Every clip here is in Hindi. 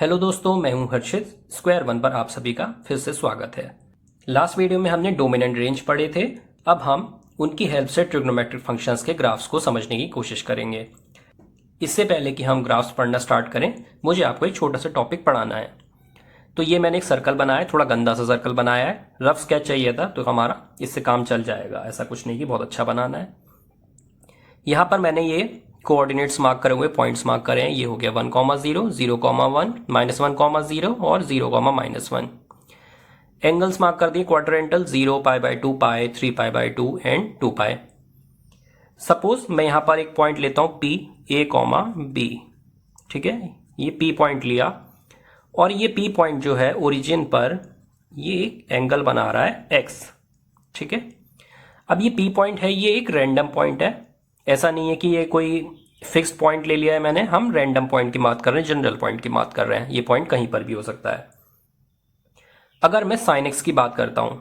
हेलो दोस्तों, मैं हूं हर्षित। स्क्वायर वन पर आप सभी का फिर से स्वागत है। लास्ट वीडियो में हमने डोमिनेंट रेंज पढ़े थे। अब हम उनकी हेल्प से ट्रिग्नोमेट्रिक फंक्शंस के ग्राफ्स को समझने की कोशिश करेंगे। इससे पहले कि हम ग्राफ्स पढ़ना स्टार्ट करें, मुझे आपको एक छोटा सा टॉपिक पढ़ाना है। तो ये मैंने एक सर्कल बनाया है, थोड़ा गंदा सा सर्कल बनाया है। रफ स्केच चाहिए था तो हमारा इससे काम चल जाएगा, ऐसा कुछ नहीं कि बहुत अच्छा बनाना है। यहाँ पर मैंने ये कोऑर्डिनेट्स मार्क करे हुए, पॉइंट्स मार्क करे हैं। ये हो गया 1,0, 0,1, -1,0 और 0,-1। एंगल्स मार्क कर दिए क्वाड्रेंटल, 0, π/2, π, 3π/2 एंड 2π। सपोज मैं यहाँ पर एक पॉइंट लेता हूँ P, A, B। ठीक है, ये P पॉइंट लिया और ये P पॉइंट जो है ओरिजिन पर ये एक एंगल बना रहा है X। ठीक है, अब ये P पॉइंट है, ये एक रैंडम पॉइंट है। ऐसा नहीं है कि ये कोई फिक्स्ड पॉइंट ले लिया है मैंने, हम रैंडम पॉइंट की बात कर रहे हैं, जनरल पॉइंट की बात कर रहे हैं। ये पॉइंट कहीं पर भी हो सकता है। अगर मैं साइन एक्स की बात करता हूं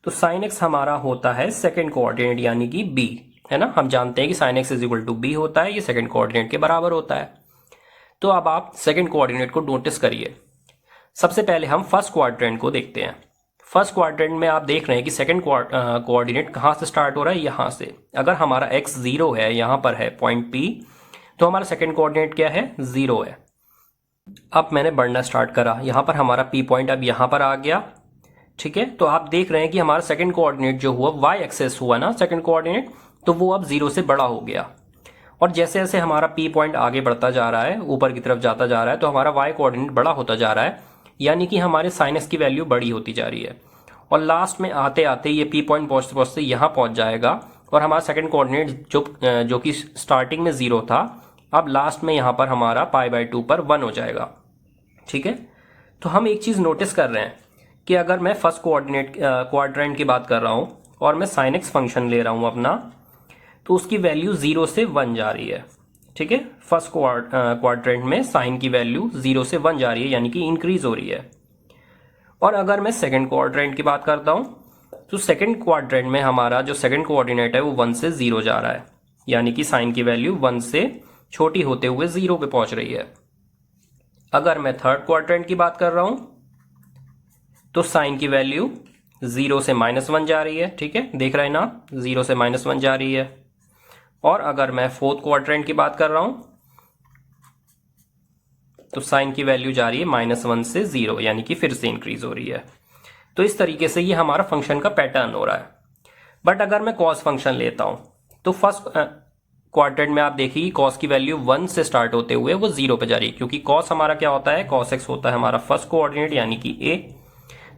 तो साइन एक्स हमारा होता है सेकंड कोऑर्डिनेट यानी कि b, है ना। हम जानते हैं कि sin x is equal to b होता है, ये सेकंड कोऑर्डिनेट के बराबर होता है। तो अब आप सेकंड कोऑर्डिनेट को नोटिस करिए। सबसे पहले हम फर्स्ट क्वाड्रेंट को देखते हैं। फर्स्ट क्वाड्रेंट में आप देख रहे हैं कि सेकंड कोऑर्डिनेट कहाँ से स्टार्ट हो रहा है, यहाँ से। अगर हमारा x 0 है, यहाँ पर है पॉइंट P, तो हमारा सेकंड कोऑर्डिनेट क्या है, 0 है। अब मैंने बढ़ना स्टार्ट करा, यहाँ पर हमारा P पॉइंट अब यहाँ पर आ गया। ठीक है, तो आप देख रहे हैं कि हमारा सेकंड कोऑर्डिनेट जो हुआ, y एक्सेस हुआ ना सेकंड कोऑर्डिनेट, तो वो अब 0 से बड़ा हो गया। और जैसे जैसे हमारा P पॉइंट आगे बढ़ता जा रहा है, ऊपर की तरफ जाता जा रहा है, तो हमारा y कोऑर्डिनेट बड़ा होता जा रहा है, यानी कि हमारे साइन एक्स की वैल्यू बड़ी होती जा रही है। और लास्ट में आते आते ये P पॉइंट पहुंचते पहुंचते यहाँ पहुंच जाएगा और हमारा सेकंड कोऑर्डिनेट जो कि स्टार्टिंग में 0 था, अब लास्ट में यहाँ पर हमारा π/2 पर 1 हो जाएगा। ठीक है, तो हम एक चीज़ नोटिस कर रहे हैं कि अगर मैं फर्स्ट क्वाड्रेंट की बात कर रहा हूँ और मैं साइन एक्स फंक्शन ले रहा हूँ अपना, तो उसकी वैल्यू 0 से 1 जा रही है। ठीक है, फर्स्ट क्वाड्रेंट में साइन की वैल्यू 0 से 1 जा रही है, यानी कि इंक्रीज हो रही है। और अगर मैं सेकंड क्वाड्रेंट की बात करता हूँ तो सेकंड क्वाड्रेंट में हमारा जो सेकंड कोऑर्डिनेट है वो 1 से 0 जा रहा है, यानी कि साइन की वैल्यू 1 से छोटी होते हुए 0 पे पहुंच रही है। अगर मैं थर्ड क्वाड्रेंट की बात कर रहा हूं तो साइन की वैल्यू 0 से -1 जा रही है। ठीक है, देख रहे हैं ना, 0 से -1 जा रही है। और अगर मैं फोर्थ क्वाड्रेंट की बात कर रहा हूं तो साइन की वैल्यू जा रही है -1 से 0, यानी कि फिर से इंक्रीज हो रही है। तो इस तरीके से ये हमारा फंक्शन का पैटर्न हो रहा है। बट अगर मैं कॉस फंक्शन लेता हूं तो फर्स्ट क्वाड्रेंट में आप देखिए कॉस की वैल्यू 1 से स्टार्ट होते हुए वो 0 पे जा रही है, क्योंकि कॉस हमारा क्या होता है, कॉस एक्स होता है हमारा फर्स्ट कोऑर्डिनेट यानी कि a।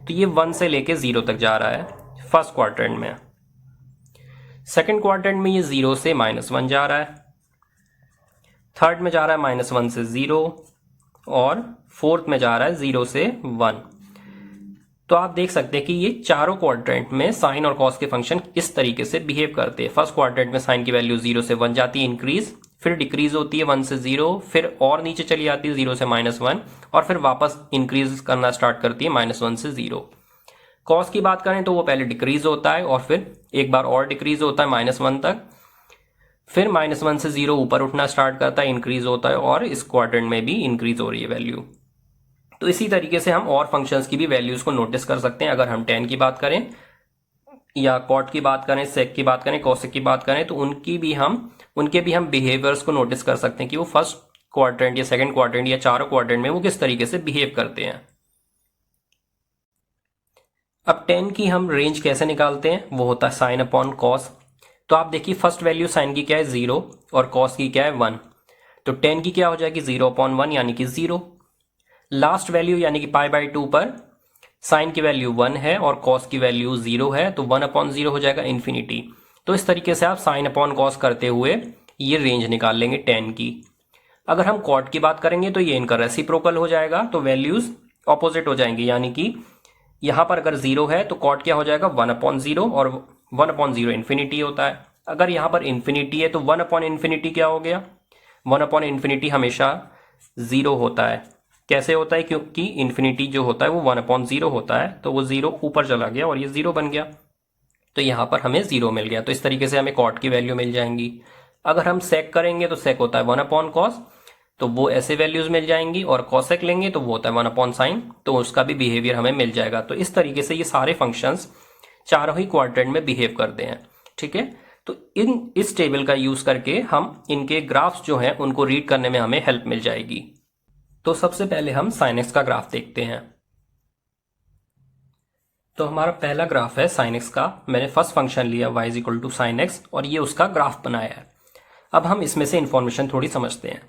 तो ये 1 से लेके 0 तक जा रहा है फर्स्ट क्वाड्रेंट में। सेकंड क्वाड्रेंट में ये 0 से -1 जा रहा है, थर्ड में जा रहा है -1 से 0 और फोर्थ में जा रहा है 0 से 1। तो आप देख सकते हैं कि ये चारों क्वाड्रेंट में साइन और कॉस के फंक्शन इस तरीके से बिहेव करते हैं। फर्स्ट क्वाड्रेंट में साइन की वैल्यू 0 से 1 जाती है इंक्रीज, फिर डिक्रीज होती है 1 से 0, फिर और नीचे चली जाती है 0 से -1 और फिर वापस इंक्रीज करना स्टार्ट करती है -1 से 0। कॉस की बात करें तो वो पहले डिक्रीज होता है और फिर एक बार और डिक्रीज होता है -1 तक, फिर -1 से 0 ऊपर उठना स्टार्ट करता है, इंक्रीज होता है और इस क्वाड्रेंट में भी इंक्रीज हो रही है वैल्यू। तो इसी तरीके से हम और फंक्शंस की भी वैल्यूज को नोटिस कर सकते हैं। अगर हम tan की बात करें या कॉट की बात करें, सेक की बात करें, कोसेक की बात करें, तो उनके भी हम बिहेवियर्स को नोटिस कर सकते हैं कि वो फर्स्ट क्वाड्रेंट या सेकंड क्वाड्रेंट या चारों क्वाड्रेंट में वो किस तरीके से बिहेव करते हैं। अब tan की हम रेंज कैसे निकालते हैं, वो होता है साइन अपॉन कॉस। तो आप देखिए फर्स्ट वैल्यू साइन की क्या है 0 और कॉस की क्या है 1, तो tan की क्या हो जाएगी 0/1 यानी कि 0। लास्ट वैल्यू यानी कि π/2 पर साइन की वैल्यू 1 है और कॉस की वैल्यू 0 है, तो 1/0 हो जाएगा इन्फिनिटी। तो इस तरीके से आप साइन अपॉन कॉस करते हुए ये रेंज निकाल लेंगे tan की। अगर हम कॉट की बात करेंगे तो ये इनका रेसिप्रोकल हो जाएगा, तो वैल्यूज ऑपोजिट हो जाएंगी, यानी कि यहाँ पर अगर 0 है तो कॉट क्या हो जाएगा 1/0 और 1/0 इन्फिनिटी होता है। अगर यहाँ पर इन्फिनिटी है तो 1/∞ क्या हो गया, 1/∞ हमेशा 0 होता है। कैसे होता है, क्योंकि इन्फिनिटी जो होता है वो 1/0 होता है, तो वो 0 ऊपर चला गया और ये 0 बन गया, तो यहाँ पर हमें 0 मिल गया। तो इस तरीके से हमें कॉट की वैल्यू मिल जाएंगी। अगर हम सेक करेंगे तो सेक होता है 1/cos, तो वो ऐसे वैल्यूज मिल जाएंगी, और कॉसेक लेंगे तो वो होता है 1/sin, तो उसका भी बिहेवियर हमें मिल जाएगा। तो इस तरीके से ये सारे फंक्शंस चारों ही क्वाड्रेंट में बिहेव करते हैं, ठीक है। तो इस टेबल का यूज करके हम इनके ग्राफ्स जो हैं उनको रीड करने में हमें हेल्प मिल जाएगी। तो सबसे पहले हम sin x का ग्राफ देखते हैं। तो हमारा पहला ग्राफ है sin x का। मैंने फर्स्ट फंक्शन लिया y = sin x और ये उसका ग्राफ बनाया है। अब हम इसमें से इंफॉर्मेशन थोड़ी समझते हैं।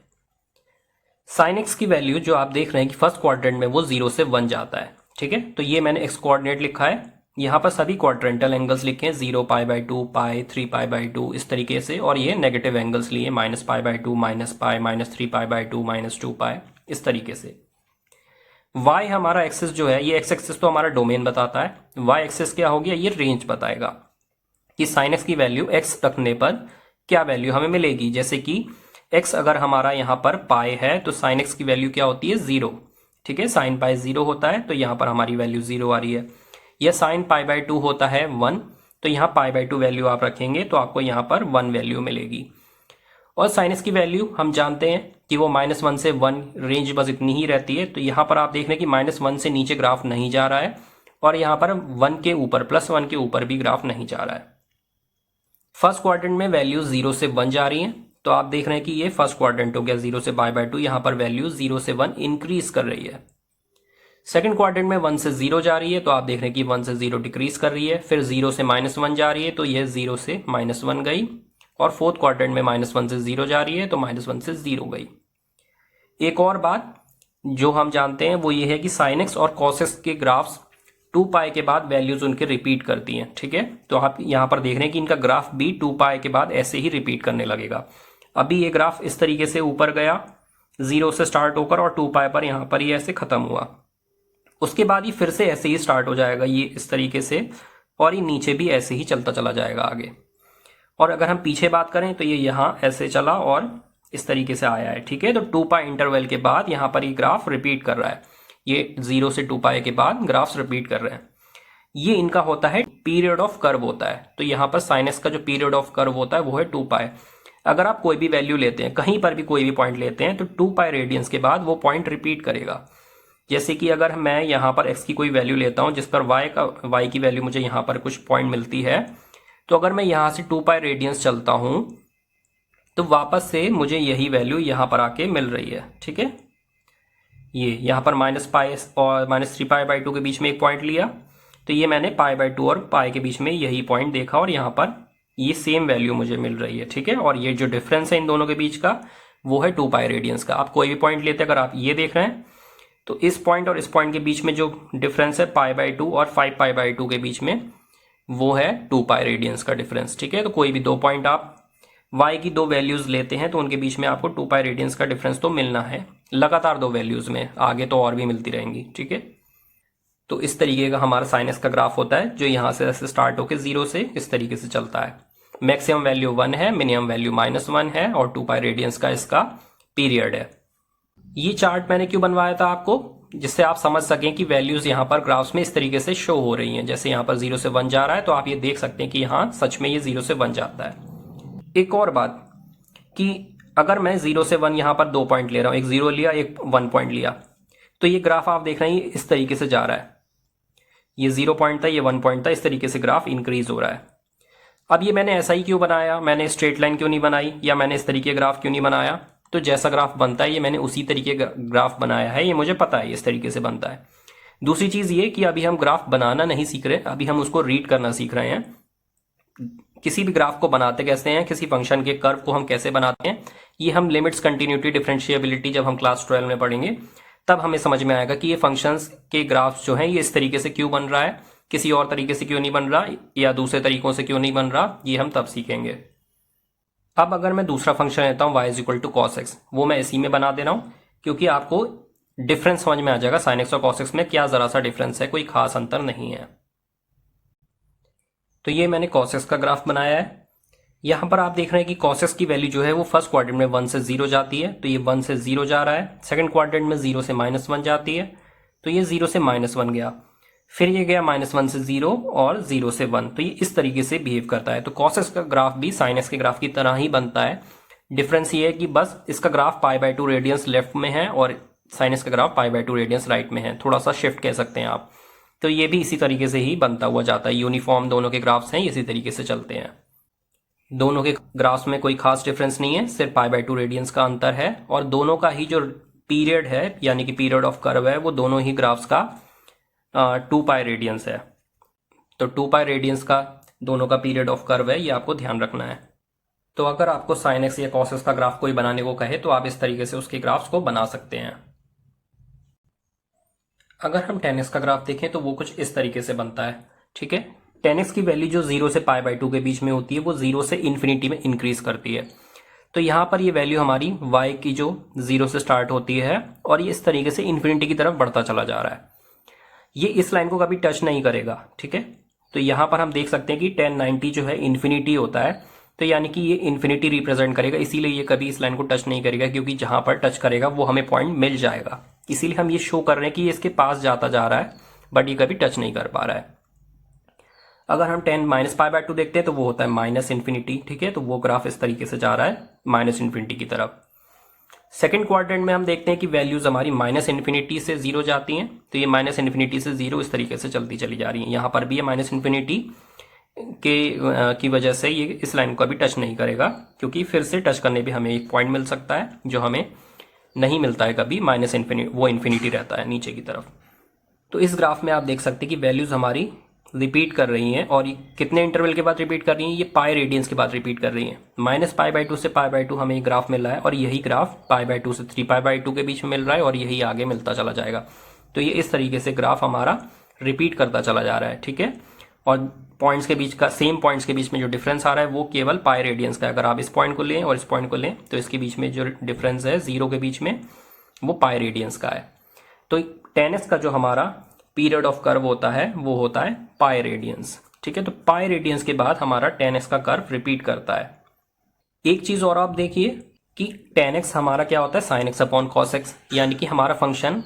sin x की वैल्यू जो आप देख रहे हैं कि फर्स्ट क्वाड्रेंट में वो 0 से 1 जाता है, ठीक है। तो ये मैंने x कोऑर्डिनेट लिखा है, यहाँ पर सभी क्वाड्रेंटल एंगल्स लिखे हैं, 0, π/2, π, 3π/2 इस तरीके से, और ये नेगेटिव एंगल्स लिए -π/2, -π, -3π/2, -2π इस तरीके से। y हमारा एक्सिस जो है, ये x एक्सिस तो हमारा डोमेन बताता है, y एक्सिस क्या हो गया, ये रेंज बताएगा कि sin x की वैल्यू x रखने पर क्या वैल्यू हमें मिलेगी। जैसे कि x अगर हमारा यहाँ पर पाई है तो sin x की वैल्यू क्या होती है, 0, ठीक है। sin पाई 0 होता है तो यहाँ पर हमारी वैल्यू 0 आ रही है। यह sin π/2 होता है 1, तो यहाँ π/2 वैल्यू आप रखेंगे तो आपको यहाँ पर 1 वैल्यू मिलेगी। और sin x की वैल्यू हम जानते हैं कि वो -1 से 1 रेंज बस इतनी ही रहती है। तो यहाँ पर आप देख रहे हैं कि -1 से नीचे ग्राफ नहीं जा रहा है, और यहाँ पर 1 के ऊपर, +1 के ऊपर भी ग्राफ नहीं जा रहा है। फर्स्ट क्वाड्रेंट में वैल्यू 0 से 1 जा रही है, तो आप देख रहे हैं कि ये फर्स्ट क्वाड्रेंट हो गया 0 से π/2, यहाँ पर वैल्यू 0 से 1 इंक्रीज कर रही है। सेकंड क्वाड्रेंट में 1 से 0 जा रही है, तो आप देख रहे हैं कि 1 से 0 डिक्रीज कर रही है। फिर 0 से -1 जा रही है, तो ये 0 से -1 गई। और फोर्थ क्वाड्रेंट में -1 से 0 जा रही है, तो -1 से 0 गई। एक और बात जो हम जानते हैं वो ये है कि sin x और cos x के ग्राफ्स 2π के बाद वैल्यूज उनके रिपीट करती हैं, ठीक है। तो आप यहाँ पर देख रहे हैं कि इनका ग्राफ भी 2π के बाद ऐसे ही रिपीट करने लगेगा। अभी ये ग्राफ इस तरीके से ऊपर गया 0 से स्टार्ट होकर, और 2π पर यहाँ पर ये ऐसे खत्म हुआ। उसके बाद ये फिर से ऐसे ही स्टार्ट हो जाएगा, ये इस तरीके से, और ये नीचे भी ऐसे ही चलता चला जाएगा आगे। और अगर हम पीछे बात करें तो ये यहाँ ऐसे चला और इस तरीके से आया है, ठीक है। तो 2π इंटरवल के बाद यहाँ पर ये ग्राफ रिपीट कर रहा है, ये 0 से 2π के बाद ग्राफ्स रिपीट कर रहे हैं। ये इनका होता है पीरियड ऑफ कर्व होता है। तो यहाँ पर sin x का जो पीरियड ऑफ कर्व होता है वो है 2π। अगर आप कोई भी वैल्यू लेते हैं, कहीं पर भी कोई भी पॉइंट लेते हैं, तो 2π रेडियंस के बाद वो पॉइंट रिपीट करेगा। जैसे कि अगर मैं यहाँ पर x की कोई वैल्यू लेता हूँ जिस पर y की वैल्यू मुझे यहाँ पर कुछ पॉइंट मिलती है, तो अगर मैं यहाँ से 2π रेडियंस चलता हूँ तो वापस से मुझे यही वैल्यू यहाँ पर आके मिल रही है, ठीक है। ये यहाँ पर -π और -3π/2 के बीच में एक पॉइंट लिया, तो ये मैंने π/2 और π के बीच में यही पॉइंट देखा, और यहाँ पर ये सेम वैल्यू मुझे मिल रही है, ठीक है। और ये जो डिफरेंस है इन दोनों के बीच का वो है 2π रेडियंस का। आप कोई भी पॉइंट लेते हैं, अगर आप ये देख रहे हैं तो इस पॉइंट और इस पॉइंट के बीच में जो डिफरेंस है π/2 और 5π/2 के बीच में, वो है 2π रेडियंस का डिफरेंस, ठीक है। तो कोई भी दो पॉइंट आप y की दो वैल्यूज लेते हैं तो उनके बीच में आपको 2π रेडियंस का डिफरेंस तो मिलना है, लगातार दो वैल्यूज में, आगे तो और भी मिलती रहेंगी, ठीक है। तो इस तरीके का हमारा sin x का ग्राफ होता है, जो यहाँ से ऐसे स्टार्ट होकर 0 से इस तरीके से चलता है। मैक्सिमम वैल्यू 1 है, मिनिमम वैल्यू -1 है, और 2π रेडियंस का इसका पीरियड है। ये चार्ट मैंने क्यों बनवाया था आपको, जिससे आप समझ सकें कि वैल्यूज यहाँ पर ग्राफ्स में इस तरीके से शो हो रही हैं। जैसे यहाँ पर 0 से 1 जा रहा है, तो आप ये देख सकते हैं कि यहाँ सच में ये 0 से 1 जाता है। एक और बात कि अगर मैं 0 से 1 यहाँ पर 2 पॉइंट ले रहा हूँ, एक 0 लिया, एक 1 पॉइंट लिया, तो ये ग्राफ आप देख रहे हैं इस तरीके से जा रहा है। ये 0 पॉइंट था, ये 1 पॉइंट था, इस तरीके से ग्राफ इंक्रीज हो रहा है। अब ये मैंने ऐसा ही क्यों बनाया, मैंने स्ट्रेट लाइन क्यों नहीं बनाई, या मैंने इस तरीके ग्राफ क्यों नहीं बनाया। तो जैसा ग्राफ बनता है ये मैंने उसी तरीके ग्राफ बनाया है, ये मुझे पता है इस तरीके से बनता है। दूसरी चीज ये कि अभी हम ग्राफ बनाना नहीं सीख रहे, अभी हम उसको रीड करना सीख रहे हैं। किसी भी ग्राफ को बनाते कैसे हैं, किसी फंक्शन के कर्व को हम कैसे बनाते हैं, ये हम लिमिट्स, कंटिन्यूटी, डिफरेंशिएबिलिटी जब हम क्लास 12 में पढ़ेंगे तब हमें समझ में आएगा कि ये फंक्शंस के ग्राफ्स जो हैं ये इस तरीके से क्यों बन रहा है, किसी और तरीके से क्यों नहीं बन रहा, या दूसरे तरीकों से क्यों नहीं बन रहा, ये हम तब सीखेंगे। अब अगर मैं दूसरा फंक्शन लेता हूँ y = cos x, वो मैं इसी में बना दे रहा हूँ क्योंकि आपको डिफरेंस समझ में आ जाएगा sin x और cos x में क्या जरा सा डिफरेंस है, कोई खास अंतर नहीं है। तो ये मैंने cos x का ग्राफ बनाया है। यहाँ पर आप देख रहे हैं कि cos x की वैल्यू जो है वो फर्स्ट क्वाड्रेंट में 1 से 0 जाती है, तो ये 1 से 0 जा रहा है। सेकंड क्वाड्रेंट में 0 से -1 जाती है, तो ये 0 से -1 गया, फिर ये गया -1 से 0 और 0 से 1, तो ये इस तरीके से बिहेव करता है। तो cos x का ग्राफ भी sin x के ग्राफ की तरह ही बनता है, डिफरेंस ये है कि बस इसका ग्राफ π/2 रेडियंस लेफ्ट में है और साइनस का ग्राफ π/2 रेडियंस राइट में है, थोड़ा सा शिफ्ट कह सकते हैं आप। तो ये भी इसी तरीके से ही बनता हुआ जाता है, यूनिफॉर्म दोनों के ग्राफ्स हैं, इसी तरीके से चलते हैं। दोनों के ग्राफ्स में कोई खास डिफरेंस नहीं है, सिर्फ π/2 रेडियंस का अंतर है। और दोनों का ही जो पीरियड है यानी कि पीरियड ऑफ कर्व है वो दोनों ही ग्राफ्स का 2π रेडियंस है। तो 2π रेडियंस का दोनों का पीरियड ऑफ कर्व है, ये आपको ध्यान रखना है। तो अगर आपको sin x या cos x का ग्राफ कोई बनाने को कहे तो आप इस तरीके से उसके ग्राफ्स को बना सकते हैं। अगर हम tan x का ग्राफ देखें तो वो कुछ इस तरीके से बनता है, ठीक है। tan x की वैल्यू जो 0 से π/2 के बीच में होती है वो 0 से इन्फिनिटी में इंक्रीज करती है। तो यहाँ पर ये वैल्यू हमारी y की जो 0 से स्टार्ट होती है और ये इस तरीके से इन्फिनिटी की तरफ बढ़ता चला जा रहा है, ये इस लाइन को कभी टच नहीं करेगा, ठीक है। तो यहाँ पर हम देख सकते हैं कि tan 90 जो है इन्फिनिटी होता है, तो यानी कि ये इन्फिनिटी रिप्रेजेंट करेगा, इसीलिए ये कभी इस लाइन को टच नहीं करेगा, क्योंकि जहां पर टच करेगा वो हमें पॉइंट मिल जाएगा। इसीलिए हम ये शो कर रहे हैं कि ये इसके पास जाता जा रहा है, बट ये कभी टच नहीं कर पा रहा है। अगर हम tan -π/2 देखते हैं तो वो होता है माइनस इन्फिनिटी, ठीक है। तो वो ग्राफ इस तरीके से जा रहा है माइनस इन्फिनिटी की तरफ। सेकेंड क्वाड्रेंट में हम देखते हैं कि वैल्यूज हमारी माइनस इन्फिनिटी से 0 जाती हैं, तो ये माइनस इन्फिनिटी से 0 इस तरीके से चलती चली जा रही है। यहाँ पर भी ये माइनस इन्फिनिटी की वजह से ये इस लाइन को अभी टच नहीं करेगा, क्योंकि फिर से टच करने पे हमें एक पॉइंट मिल सकता है जो हमें नहीं मिलता है कभी, माइनस इन्फिनिटी, वो इन्फिनिटी रहता है नीचे की तरफ। तो इस ग्राफ में आप देख सकते हैं कि वैल्यूज हमारी रिपीट कर रही हैं, और कितने इंटरवल के बाद रिपीट कर रही हैं, ये पाई रेडियंस के बाद रिपीट कर रही हैं। -π/2 से π/2 हमें एक ग्राफ मिल रहा है, और यही ग्राफ π/2 से 3π/2 के बीच में मिल रहा है, और यही आगे मिलता चला जाएगा। तो ये इस तरीके से ग्राफ हमारा रिपीट करता चला जा रहा है, ठीक है। और पॉइंट्स के बीच का, सेम पॉइंट्स के बीच में जो डिफरेंस आ रहा है वो केवल पाई रेडियंस का है। अगर आप इस पॉइंट को लें और इस पॉइंट को लें तो इसके बीच में जो डिफरेंस है 0 के बीच में, वो पाई रेडियंस का है। तो tan x का जो हमारा पीरियड ऑफ कर्व होता है वो होता है पाई रेडियंस, ठीक है। तो पाई रेडियंस के बाद हमारा tan x का कर्व रिपीट करता है। एक चीज और आप देखिए कि tan x हमारा क्या होता है, sin x upon cos x, यानी कि हमारा फंक्शन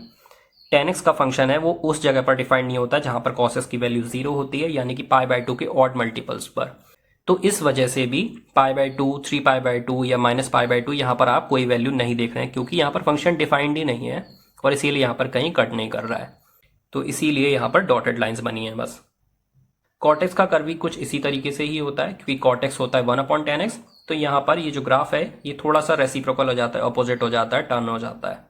tan x का फंक्शन है वो उस जगह पर डिफाइंड नहीं होता जहां पर cos x की वैल्यू 0 होती है, यानी कि π/2 के ऑड मल्टीपल्स पर। तो इस वजह से भी π/2, 3π/2 या -π/2 यहाँ पर आप कोई वैल्यू नहीं देख रहे हैं, क्योंकि यहाँ पर फंक्शन डिफाइंड ही नहीं है और इसीलिए यहाँ पर कहीं कट नहीं कर रहा है। तो इसीलिए यहाँ पर डॉटेड लाइन्स बनी है बस। cot x का कर्व भी कुछ इसी तरीके से ही होता है, क्योंकि cot x होता है 1/tan x। तो यहाँ पर ये जो ग्राफ है ये थोड़ा सा रेसिप्रोकल हो जाता है, अपोजिट हो जाता है, टर्न हो जाता है।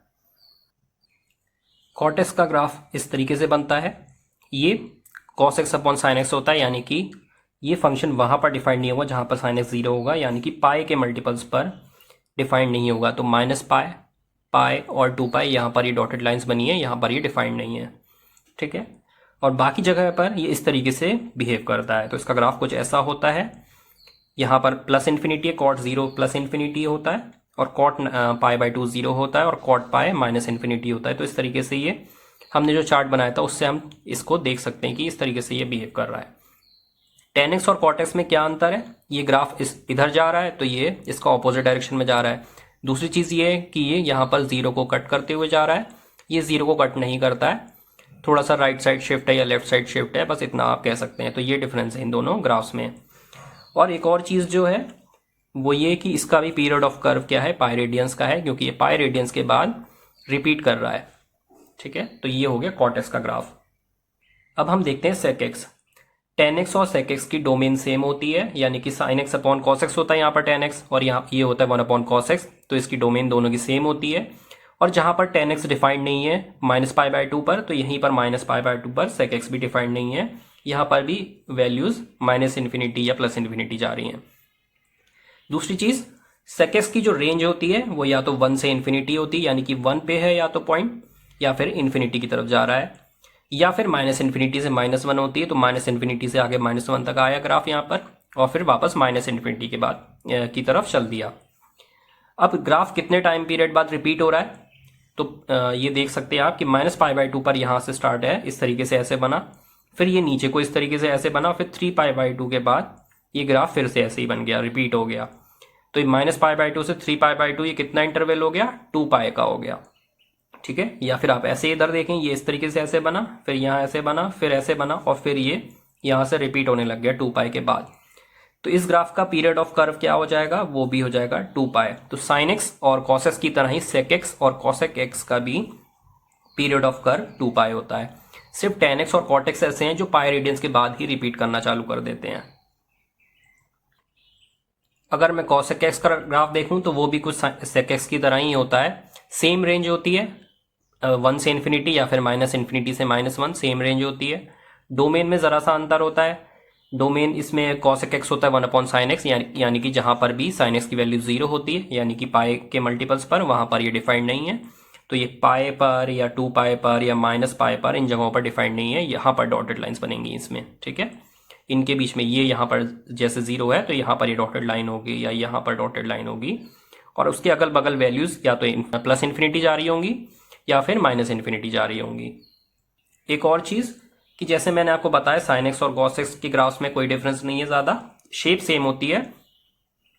cot x का ग्राफ इस तरीके से बनता है, ये cos x upon sin x होता है, यानी कि ये फंक्शन वहां पर डिफाइंड नहीं होगा जहां पर sin x 0 होगा, यानी कि पाई के मल्टीपल्स पर डिफाइंड नहीं होगा। तो -π, पाई और 2π यहाँ पर ये डॉटेड लाइंस बनी है, यहाँ पर ये डिफाइंड नहीं है, ठीक है। और बाकी जगह पर ये इस तरीके से बिहेव करता है। तो इसका ग्राफ कुछ ऐसा होता है, यहाँ पर प्लस इन्फिनिटी है, cot 0 प्लस इन्फिनिटी होता है, और cot π/2 0 होता है, और cot π माइनस इन्फिनिटी होता है। तो इस तरीके से ये हमने जो चार्ट बनाया था उससे हम इसको देख सकते हैं कि इस तरीके से ये बिहेव कर रहा है। tan x और cot x में क्या अंतर है, ये ग्राफ इधर जा रहा है तो ये इसका ऑपोजिट डायरेक्शन में जा रहा है। दूसरी चीज़ ये है कि ये यहाँ पर 0 को कट करते हुए जा रहा है, ये 0 को कट नहीं करता है, थोड़ा सा राइट साइड शिफ्ट है या लेफ्ट साइड शिफ्ट है, बस इतना आप कह सकते हैं। तो ये डिफरेंस है इन दोनों ग्राफ्स में। और एक और चीज़ जो है वो ये कि इसका भी पीरियड ऑफ कर्व क्या है, पाई रेडियंस का है, क्योंकि ये पाई रेडियंस के बाद रिपीट कर रहा है, ठीक है। तो ये हो गया cot x का ग्राफ। अब हम देखते हैं sec x। tan x और sec x की डोमेन सेम होती है, यानी कि sin x upon cos x होता है यहाँ पर tan x, और यहाँ ये होता है 1/cos x। तो इसकी डोमेन दोनों की सेम होती है, और जहाँ पर tan x डिफाइंड नहीं है -π/2 पर, तो यहीं पर -π/2 पर sec x भी डिफाइंड नहीं है, यहाँ पर भी वैल्यूज -इन्फिनिटी या +इन्फिनिटी जा रही हैं। दूसरी चीज, sec x की जो रेंज होती है वो या तो 1 से इन्फिनिटी होती है, यानी कि 1 पे है या तो पॉइंट, या फिर इन्फिनिटी की तरफ जा रहा है, या फिर -इन्फिनिटी से -1 होती है। तो -इन्फिनिटी से आगे -1 तक आया ग्राफ यहाँ पर, और फिर वापस -इन्फिनिटी के बाद की तरफ चल दिया। अब ग्राफ कितने टाइम पीरियड बाद रिपीट हो रहा है, तो ये देख सकते हैं आप कि -π/2 पर यहाँ से स्टार्ट है, इस तरीके से ऐसे बना, फिर ये नीचे को इस तरीके से ऐसे बना, फिर 3π/2 के बाद ये ग्राफ फिर से ऐसे ही बन गया, रिपीट हो गया। तो -π/2 से 3π/2 ये कितना इंटरवल हो गया, 2π का हो गया, ठीक है। या फिर आप ऐसे इधर देखें, ये इस तरीके से ऐसे बना, फिर यहाँ ऐसे बना, फिर ऐसे बना, और फिर ये यहाँ से रिपीट होने लग गया 2π के बाद। तो इस ग्राफ का पीरियड ऑफ कर्व क्या हो जाएगा, वो भी हो जाएगा 2 पाई। तो साइन एक्स और कॉस एक्स की तरह ही सेक एक्स और कॉसेक एक्स का भी पीरियड ऑफ कर्व 2 पाई होता है। सिर्फ टेन एक्स और कॉट एक्स ऐसे हैं जो पाई रेडियंस के बाद ही रिपीट करना चालू कर देते हैं। अगर मैं कॉसेक एक्स का ग्राफ देखूं तो वो भी कुछ सेक एक्स की तरह ही होता है। सेम रेंज होती है 1 से इन्फिनिटी या फिर माइनस इन्फिनिटी से -1, सेम रेंज होती है। डोमेन में ज़रा सा अंतर होता है। डोमेन इसमें कॉसेक एक्स होता है 1 अपॉन साइन एक्स, यानी कि जहाँ पर भी साइन एक्स की वैल्यू 0 होती है, यानी कि पाई के मल्टीपल्स पर, वहाँ पर ये डिफाइंड नहीं है। तो ये पाई पर या 2 पाई पर या माइनस पाई पर इन जगहों पर डिफाइंड नहीं है। यहाँ पर डॉटेड लाइन्स बनेंगी इसमें, ठीक है। इनके बीच में ये यहाँ पर जैसे 0 है तो यहाँ पर ये डॉटेड लाइन होगी या यहाँ पर डॉटेड लाइन होगी, और उसके अगल बगल वैल्यूज़ या तो प्लस इन्फिनिटी जा रही होंगी या फिर माइनस इन्फिनिटी जा रही होंगी। एक और चीज़ कि जैसे मैंने आपको बताया साइन एक्स और कॉस एक्स की ग्राफ्स में कोई डिफरेंस नहीं है ज़्यादा, शेप सेम होती है,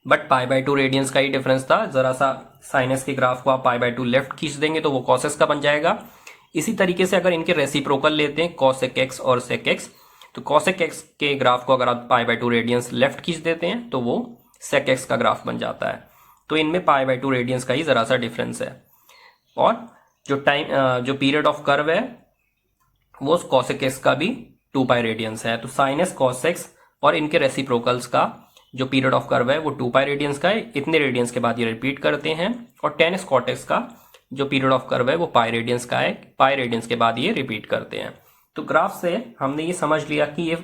बट π/2 रेडियंस का ही डिफरेंस था। ज़रा सा साइन एक्स के ग्राफ को आप π/2 लेफ्ट खींच देंगे तो वो कॉस एक्स का बन जाएगा। इसी तरीके से अगर इनके रेसिप्रोकल लेते हैं कॉसेक एक्स और सेक एक्स, तो कॉसेक एक्स के ग्राफ को अगर आप π/2 रेडियंस लेफ्ट खींच देते हैं तो वो सेक एक्स का ग्राफ बन जाता है। तो इनमें π/2 रेडियंस का ही ज़रा सा डिफरेंस है। और जो पीरियड ऑफ कर्व है वो कॉसेक एक्स का भी 2 पाई रेडियंस है। तो साइन एक्स कॉस एक्स और इनके रेसिप्रोकल्स का जो पीरियड ऑफ कर्व है वो 2 पाई रेडियंस का है। इतने रेडियंस के बाद ये रिपीट करते हैं। और टेन एक्स कॉट एक्स का जो पीरियड ऑफ कर्व है वो पाई रेडियंस का है, पाई रेडियंस के बाद ये रिपीट करते हैं। तो ग्राफ से हमने ये समझ लिया कि ये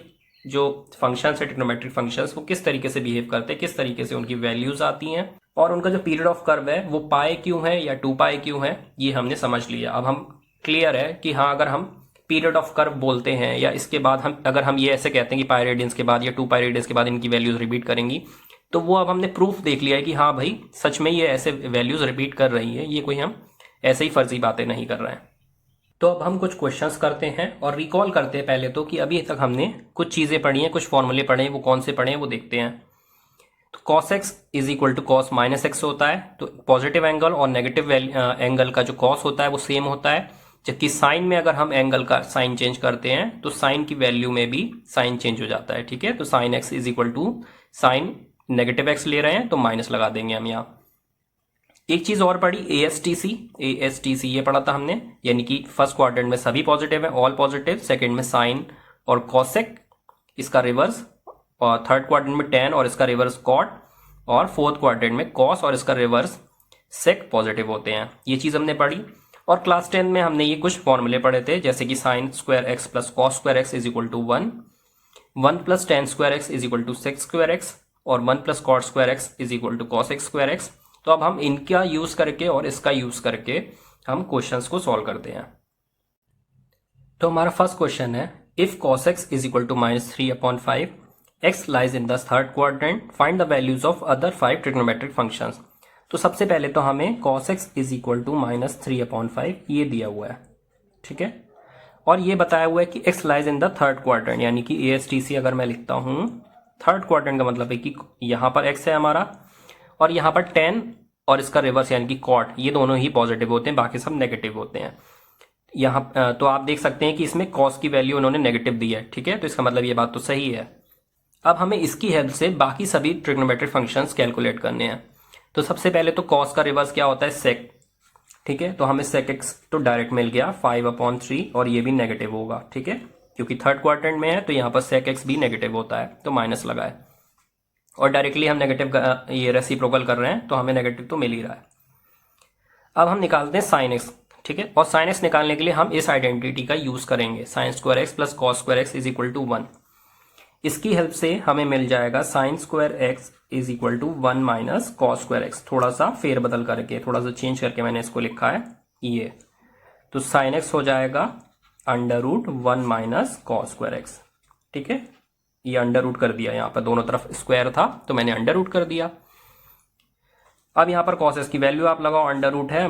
जो फंक्शंस है ट्रिग्नोमेट्रिक फंक्शंस, वो किस तरीके से बिहेव करते हैं, किस तरीके से उनकी वैल्यूज आती हैं, और उनका जो पीरियड ऑफ कर्व है वो पाई क्यों है या 2 पाई क्यों है, ये हमने समझ लिया। अब हम क्लियर है कि हाँ, अगर हम पीरियड ऑफ कर्व बोलते हैं या इसके बाद अगर हम ये ऐसे कहते हैं कि पाई रेडियंस के बाद या 2 पाई रेडियंस के बाद इनकी वैल्यूज रिपीट करेंगी, तो वो अब हमने प्रूफ देख लिया है कि हाँ भाई सच में ये ऐसे वैल्यूज रिपीट कर रही है, ये कोई हम ऐसे ही फर्जी बातें नहीं कर रहे हैं। तो अब हम कुछ क्वेश्चंस करते हैं और रिकॉल करते हैं पहले तो कि अभी तक हमने कुछ चीज़ें पढ़ी हैं, कुछ फॉर्मूले पढ़े हैं, वो कौन से पढ़े हैं वो देखते हैं। तो cos x is equal to cos minus x होता है। तो पॉजिटिव एंगल और नेगेटिव एंगल का जो कॉस होता है वो सेम होता है, जबकि साइन में अगर हम एंगल का साइन चेंज करते हैं तो साइन की वैल्यू में भी साइन चेंज हो जाता है, ठीक है। तो sin x is equal to sin negative x ले रहे हैं तो माइनस लगा देंगे हम यहाँ। एक चीज और पढ़ी ASTC ये पढ़ा था हमने, यानी कि फर्स्ट क्वाड्रेंट में सभी पॉजिटिव है, ऑल पॉजिटिव, सेकंड में साइन और कॉसेक इसका रिवर्स, और थर्ड क्वाड्रेंट में टेन और इसका रिवर्स कॉट, और फोर्थ क्वाड्रेंट में कॉस और इसका रिवर्स सेक पॉजिटिव होते हैं। ये चीज हमने पढ़ी। और क्लास 10 में हमने ये कुछ फॉर्मूले पढ़े थे, जैसे कि sin square x plus cos square x is equal to 1 plus tan square x is equal to sec square x, और 1 plus cot square x is equal to cosec square x. तो अब हम इनका यूज करके और इसका यूज करके हम क्वेश्चंस को सॉल्व करते हैं। तो हमारा फर्स्ट क्वेश्चन है, if cos x is equal to -3/5, x lies in the third quadrant, find the values of other 5 trigonometric functions. तो सबसे पहले तो हमें cos x is equal to -3/5 ये दिया हुआ है, ठीक है। और ये बताया हुआ है कि x lies in the third quadrant, यानी कि ASTC अगर मैं लिखता हूँ, थर्ड क्वाड्रेंट का मतलब है कि यहाँ पर x है हमारा, और यहाँ पर टेन और इसका रिवर्स यानी कि कॉट, ये दोनों ही पॉजिटिव होते हैं, बाकी सब नेगेटिव होते हैं। यहाँ तो आप देख सकते हैं कि इसमें कॉस की वैल्यू उन्होंने नेगेटिव दी है, ठीक है। तो इसका मतलब ये बात तो सही है। अब हमें इसकी हेल्प से बाकी सभी ट्रिग्नोमेट्रिक फंक्शंस कैलकुलेट करने हैं। तो सबसे पहले तो कॉस का रिवर्स क्या होता है, सेक, ठीक है। तो हमें सेक एक्स तो डायरेक्ट मिल गया 5/3, और ये भी नेगेटिव होगा, ठीक है, क्योंकि थर्ड क्वाड्रेंट में है तो यहाँ पर सेक एक्स भी नेगेटिव होता है, तो माइनस लगाए, और डायरेक्टली हम नेगेटिव ये रेसिप्रोकल कर रहे हैं तो हमें नेगेटिव तो मिल ही रहा है। अब हम निकालते हैं साइन एक्स, ठीक है। और साइन एक्स निकालने के लिए हम इस आइडेंटिटी का यूज करेंगे, sin square x plus cos square x is equal to 1। इसकी हेल्प से हमें मिल जाएगा sin square x is equal to 1 minus cos square x. थोड़ा सा फेरबदल करके, थोड़ा सा चेंज करके मैंने इसको लिखा है ये। तो साइन एक्स हो जाएगा √1 माइनस कॉस स्क्वायर एक्स, ठीक है। ये अंडर रूट कर दिया, यहाँ पर दोनों तरफ स्क्वायर था तो मैंने अंडर रूट कर दिया। अब यहाँ पर कॉस एक्स की वैल्यू आप लगाओ, अंडर रूट है,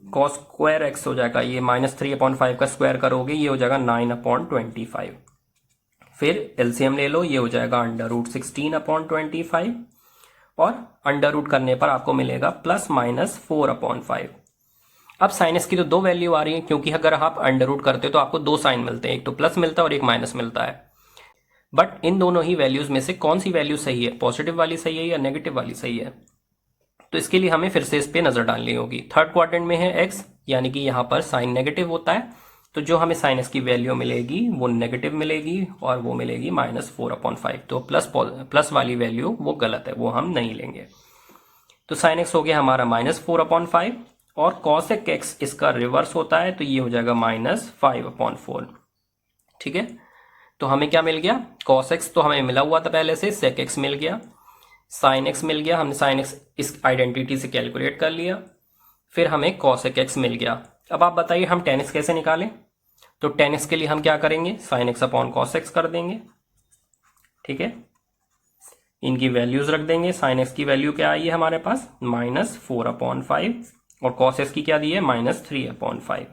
कॉस स्क्वायर एक्स हो जाएगा ये -3/5 का स्क्वायर करोगे ये हो जाएगा 9/25। फिर एलसीएम ले लो, ये हो जाएगा √16/25, और अंडर रूट करने पर आपको मिलेगा +-4/5। अब साइन एक्स की तो दो वैल्यू आ रही है, क्योंकि अगर आप अंडर रूट करते हो तो आपको दो साइन मिलते हैं, एक तो प्लस मिलता है और एक माइनस मिलता है। बट इन दोनों ही वैल्यूज में से कौन सी वैल्यू सही है, पॉजिटिव वाली सही है या नेगेटिव वाली सही है। तो इसके लिए हमें फिर से इस पे नजर डालनी होगी। थर्ड क्वाड्रेंट में है एक्स, यानी कि यहाँ पर साइन नेगेटिव होता है, तो जो हमें साइन एक्स की वैल्यू मिलेगी वो नेगेटिव मिलेगी और वो मिलेगी -4/5। तो प्लस वाली वैल्यू वो गलत है, वो हम नहीं लेंगे। तो साइन एक्स हो गया हमारा -4/5 और कॉसेक एक्स इसका रिवर्स होता है, तो ये हो जाएगा -5/4। ठीक है, तो हमें क्या मिल गया, कॉस एक्स तो हमें मिला हुआ था पहले से, सेक एक्स मिल गया, साइन एक्स मिल गया, हमने साइन एक्स इस आइडेंटिटी से कैलकुलेट कर लिया, फिर हमें कॉसेक एक्स मिल गया। अब आप बताइए हम tan x कैसे निकालें। तो tan x के लिए हम क्या करेंगे, sine x upon cos x कर देंगे। ठीक है, इनकी वैल्यूज रख देंगे। साइन एक्स की वैल्यू क्या आई है हमारे पास, -4/5 और कॉस एक्स की क्या दी है, -3/5।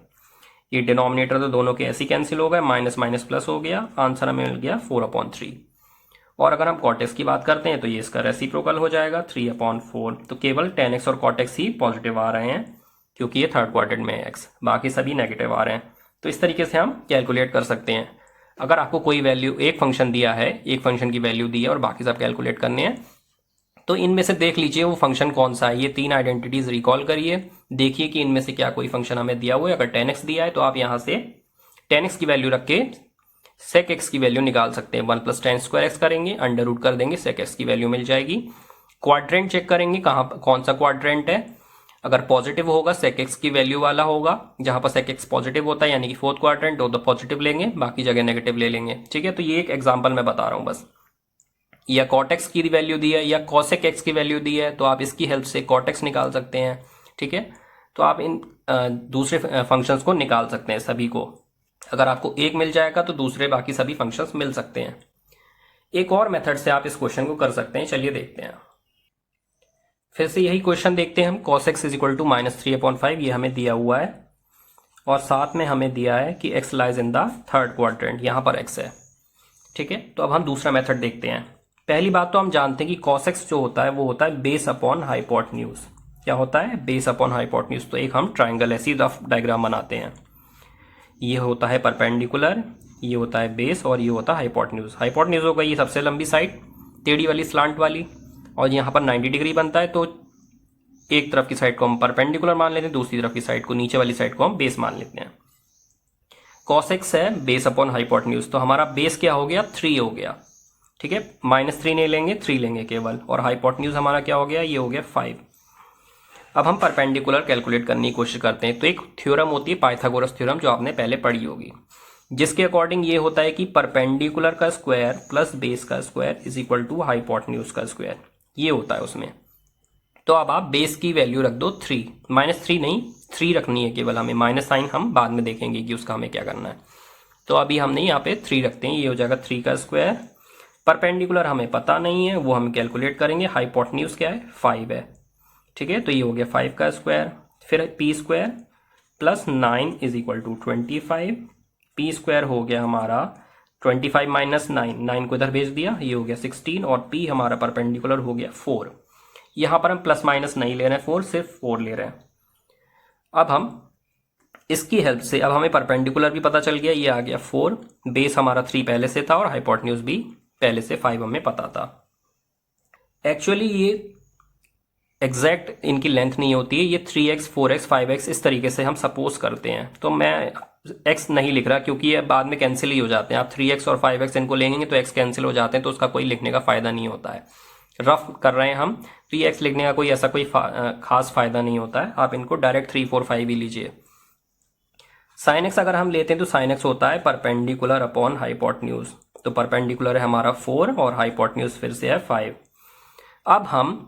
ये डिनोमिनेटर तो दोनों के ऐसे कैंसिल हो गए, माइनस माइनस प्लस हो गया, आंसर हमें मिल गया 4/3। और अगर हम कॉट एक्स की बात करते हैं तो ये इसका रेसिप्रोकल हो जाएगा 3/4। तो केवल tan x और कॉट एक्स ही पॉजिटिव आ रहे हैं क्योंकि ये थर्ड क्वाड्रेंट में है x, बाकी सभी नेगेटिव आ रहे हैं। तो इस तरीके से हम कैलकुलेट कर सकते हैं। अगर आपको कोई वैल्यू, एक फंक्शन दिया है, एक फंक्शन की वैल्यू दी है और बाकी सब कैलकुलेट करने हैं, तो इनमें से देख लीजिए वो फंक्शन कौन सा है। ये 3 आइडेंटिटीज रिकॉल करिए, देखिए कि इनमें से क्या कोई फंक्शन हमें दिया हुआ है। अगर tan x दिया है तो आप यहाँ से tan x की वैल्यू रख के sec x की वैल्यू निकाल सकते हैं। 1 + tan² x करेंगे, अंडर रूट कर देंगे, sec x की वैल्यू मिल जाएगी। क्वाड्रेंट चेक करेंगे, कौन सा क्वाड्रेंट है। अगर पॉजिटिव होगा sec x की वैल्यू वाला होगा, जहां पर sec x पॉजिटिव होता है यानी कि फोर्थ क्वाड्रेंट, तो पॉजिटिव लेंगे, बाकी जगह नेगेटिव ले लेंगे। ठीक है, तो ये एक एग्जाम्पल मैं बता रहा हूं बस। या cot x की वैल्यू दी है या cosec x की वैल्यू दी है, तो आप इसकी हेल्प से cot x निकाल सकते हैं। ठीक है, तो आप इन दूसरे फंक्शंस को निकाल सकते हैं सभी को। अगर आपको एक मिल जाएगा तो दूसरे बाकी सभी फंक्शंस मिल सकते हैं। एक और मेथड से आप इस क्वेश्चन को कर सकते हैं, चलिए देखते हैं। फिर से यही क्वेश्चन देखते हैं हम। cos x = -3/5 ये हमें दिया हुआ है और साथ में हमें दिया है कि x lies in the third quadrant, यहाँ पर x है। ठीक है, तो अब हम दूसरा मेथड देखते हैं। पहली बात तो हम जानते हैं कि cos x जो होता है वो होता है बेस अपॉन हाइपोटेन्यूज। क्या होता है, बेस अपॉन हाइपोटेन्यूज। तो एक हम ट्राइंगल ऐसी रफ डायग्राम बनाते हैं। ये होता है परपेंडिकुलर, ये होता है बेस और ये होता है हाइपोटेन्यूज। हाइपोटेन्यूज हो गई ये सबसे लंबी साइड, टेढ़ी वाली, स्लांट वाली, और यहाँ पर 90 डिग्री बनता है। तो एक तरफ की साइड को हम परपेंडिकुलर मान लेते हैं, दूसरी तरफ की साइड को, नीचे वाली साइड को हम बेस मान लेते हैं। cos x है बेस अपॉन हाइपोटेन्यूज, तो हमारा बेस क्या हो गया, 3 हो गया। ठीक है, -3 नहीं लेंगे, 3 लेंगे केवल, और हाइपोटेन्यूज हमारा क्या हो गया, ये हो गया 5। अब हम परपेंडिकुलर कैलकुलेट करने की कोशिश करते हैं। तो एक थ्योरम होती है पाइथागोरस थ्योरम, जो आपने पहले पढ़ी होगी, जिसके अकॉर्डिंग ये होता है कि परपेंडिकुलर का स्क्वायर प्लस बेस का square is equal to hypotenuse का स्क्वायर, ये होता है उसमें। तो अब आप बेस की वैल्यू रख दो 3, -3 नहीं 3 रखनी है केवल हमें, माइनस साइन हम बाद में देखेंगे कि उसका हमें क्या करना है। तो अभी हमने यहाँ पे 3 रखते हैं, ये हो जाएगा 3 का स्क्वायर। परपेंडिकुलर हमें पता नहीं है, वो हम कैलकुलेट करेंगे। हाइपोटेन्यूज क्या है, 5 है। ठीक है, तो ये हो गया 5 का स्क्वायर, फिर p² + 9 is equal to 25। p² हो गया हमारा 25 - 9, 9 को इधर भेज दिया, ये हो गया 16, और p हमारा परपेंडिकुलर हो गया 4। यहाँ पर हम प्लस माइनस नहीं ले रहे हैं 4, सिर्फ 4 ले रहे हैं। अब हम इसकी हेल्प से, अब हमें परपेंडिकुलर भी पता चल गया, ये आ गया 4, बेस हमारा 3 पहले से था और हाइपोटेन्यूज भी पहले से 5 हमें पता था। एक्चुअली ये एग्जैक्ट इनकी लेंथ नहीं होती है, ये 3x 4x 5x इस तरीके से हम सपोज करते हैं। तो मैं x नहीं लिख रहा क्योंकि ये बाद में कैंसिल ही हो जाते हैं। आप 3x और 5x इनको लेंगे तो x कैंसिल हो जाते हैं, तो उसका कोई लिखने का फायदा नहीं होता है। रफ कर रहे हैं हम, तो ये x लिखने का कोई ऐसा कोई खास फायदा नहीं होता है। आप इनको डायरेक्ट 3 4 5 ही लीजिए। साइन एक्स अगर हम लेते हैं तो साइन एक्स होता है परपेंडिकुलर अपॉन हाइपोटेन्यूज। तो परपेंडिकुलर है हमारा 4 और हाइपोटेन्यूज फिर से है 5। अब हम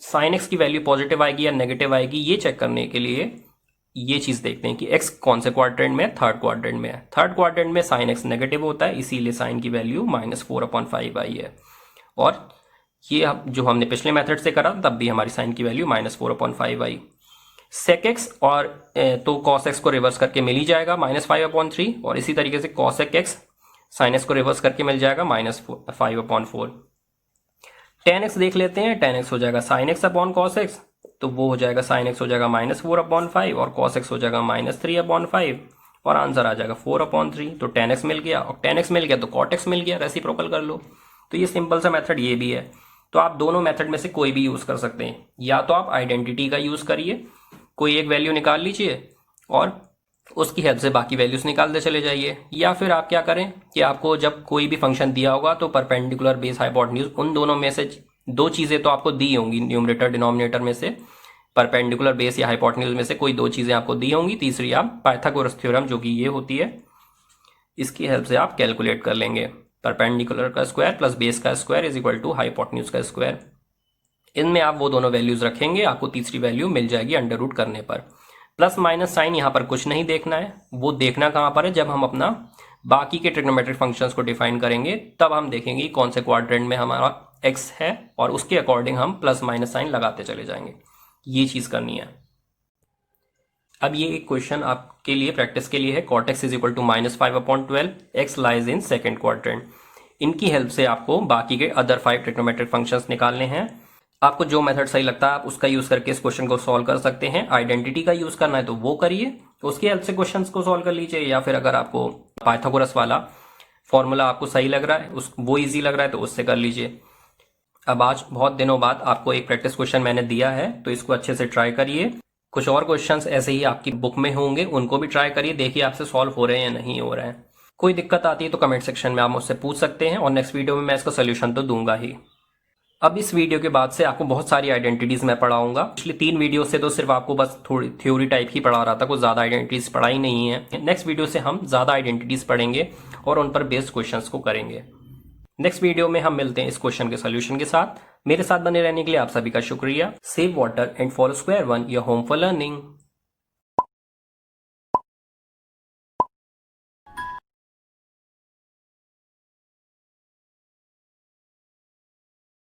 साइन एक्स की वैल्यू पॉजिटिव आएगी या नेगेटिव आएगी ये चेक करने के लिए ये चीज देखते हैं कि एक्स कौन से क्वाड्रेंट में है, थर्ड क्वाड्रेंट में है। थर्ड क्वाड्रेंट में साइन एक्स नेगेटिव होता है, इसीलिए साइन की वैल्यू -4/5 आई है। और ये जो हमने पिछले मेथड से करा तब भी हमारी साइन की वैल्यू -4/5 आई। सेक एक्स और तो कॉस एक्स को रिवर्स करके मिल ही जाएगा -5/3, और इसी तरीके से कॉसेक एक्स साइन एक्स को रिवर्स करके मिल जाएगा -5/4। tan x देख लेते हैं, tan x हो जाएगा sin x upon cos x, तो वो हो जाएगा sin x हो जाएगा -4/5 और cos x हो जाएगा -3/5, और आंसर आ जाएगा 4/3। तो 10x मिल गया, और 10x मिल गया तो cot x मिल गया, रेसिप्रोकल कर लो। तो ये सिंपल सा मेथड ये भी है। तो आप दोनों मेथड में से कोई भी यूज कर सकते हैं। या तो आप आइडेंटिटी का यूज करिए, कोई एक वैल्यू निकाल लीजिए और उसकी हेल्प से बाकी वैल्यूज निकालते चले जाइए। या फिर आप क्या करें कि आपको जब कोई भी फंक्शन दिया होगा तो परपेंडिकुलर, बेस, हाइपोटेन्यूज, उन दोनों में से दो चीजें तो आपको दी होंगी, न्यूमरेटर डिनोमिनेटर में से परपेंडिकुलर, बेस या हाइपोटेन्यूज में से कोई दो चीजें आपको दी होंगी। तीसरी आप पाइथागोरस थ्योरम, जो कि ये होती है, इसकी हेल्प से आप कैलकुलेट कर लेंगे। परपेंडिकुलर का स्क्वायर प्लस बेस का square is equal to hypotenuse का स्क्वायर। इनमें आप वो दोनों वैल्यूज रखेंगे, आपको तीसरी वैल्यू मिल जाएगी अंडर रूट करने पर। प्लस माइनस साइन यहाँ पर कुछ नहीं देखना है, वो देखना कहाँ पर है, जब हम अपना बाकी के ट्रिग्नोमेट्रिक फंक्शंस को डिफाइन करेंगे तब हम देखेंगे कौन से क्वाड्रेंट में हमारा x है और उसके अकॉर्डिंग हम प्लस माइनस साइन लगाते चले जाएंगे। ये चीज करनी है। अब ये एक क्वेश्चन आपके लिए प्रैक्टिस के लिए है। cot x is equal to -5/12, x lies in second quadrant. इनकी हेल्प से आपको बाकी के अदर 5 ट्रिग्नोमेट्रिक फंक्शंस निकालने हैं। आपको जो मेथड सही लगता है आप उसका यूज करके इस क्वेश्चन को सॉल्व कर सकते हैं। आइडेंटिटी का यूज करना है तो वो करिए, उसकी हेल्प से क्वेश्चंस को सॉल्व कर लीजिए। या फिर अगर आपको पाइथागोरस वाला फॉर्मूला आपको सही लग रहा है, वो इजी लग रहा है, तो उससे कर लीजिए। अब आज बहुत दिनों बाद आपको एक प्रैक्टिस क्वेश्चन मैंने दिया है, तो इसको अच्छे से ट्राई करिए। कुछ और क्वेश्चंस ऐसे ही आपकी बुक में होंगे, उनको भी ट्राई करिए, देखिए आपसे सॉल्व हो रहे हैं या नहीं हो रहे हैं। कोई दिक्कत आती है तो कमेंट सेक्शन में आप मुझसे पूछ सकते हैं, और नेक्स्ट वीडियो में मैं इसका सोल्यूशन तो दूंगा ही। अब इस वीडियो के बाद से आपको बहुत सारी आइडेंटिटीज मैं पढ़ाऊंगा। पिछले 3 वीडियो से तो सिर्फ आपको बस थोड़ी थ्योरी टाइप ही पढ़ा रहा था, कुछ ज्यादा आइडेंटिटीज पढ़ाई नहीं है। नेक्स्ट वीडियो से हम ज्यादा आइडेंटिटीज पढ़ेंगे और उन पर बेस्ड क्वेश्चंस को करेंगे। नेक्स्ट वीडियो में हम मिलते हैं इस क्वेश्चन के सोल्यूशन के साथ। मेरे साथ बने रहने के लिए आप सभी का शुक्रिया। Save water and follow square one, your home for learning.